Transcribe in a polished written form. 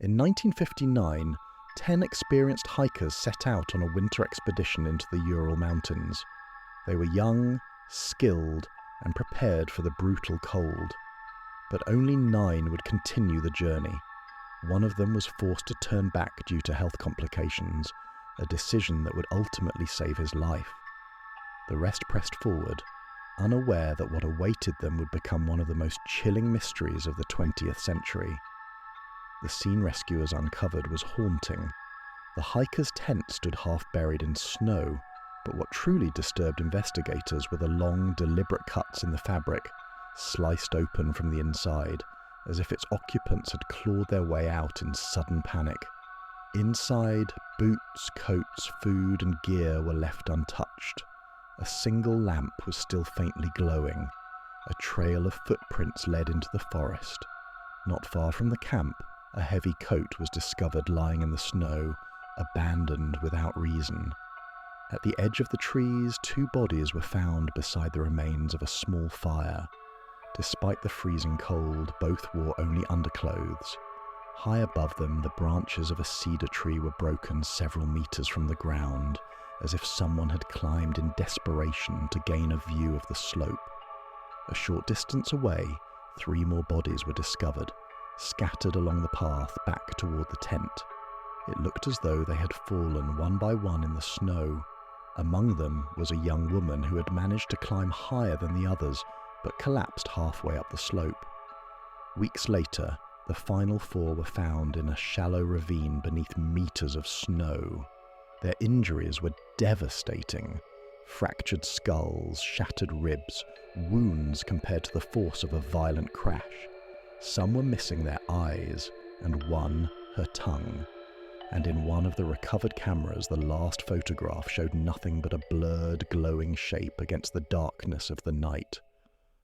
In 1959, 10 experienced hikers set out on a winter expedition into the Ural Mountains. They were young, skilled, and prepared for the brutal cold. But only 9 would continue the journey. One of them was forced to turn back due to health complications, a decision that would ultimately save his life. The rest pressed forward, unaware that what awaited them would become one of the most chilling mysteries of the 20th century. The scene rescuers uncovered was haunting. The hikers' tent stood half buried in snow, but what truly disturbed investigators were the long, deliberate cuts in the fabric, sliced open from the inside, as if its occupants had clawed their way out in sudden panic. Inside, boots, coats, food, and gear were left untouched. A single lamp was still faintly glowing. A trail of footprints led into the forest. Not far from the camp, a heavy coat was discovered lying in the snow, abandoned without reason. At the edge of the trees, 2 bodies were found beside the remains of a small fire. Despite the freezing cold, both wore only underclothes. High above them, the branches of a cedar tree were broken several meters from the ground, as if someone had climbed in desperation to gain a view of the slope. A short distance away, 3 more bodies were discovered, scattered along the path back toward the tent. It looked as though they had fallen one by one in the snow. Among them was a young woman who had managed to climb higher than the others, but collapsed halfway up the slope. Weeks later, the final 4 were found in a shallow ravine beneath meters of snow. Their injuries were devastating. Fractured skulls, shattered ribs, wounds compared to the force of a violent crash. Some were missing their eyes, and one her tongue. And in one of the recovered cameras, the last photograph showed nothing but a blurred, glowing shape against the darkness of the night.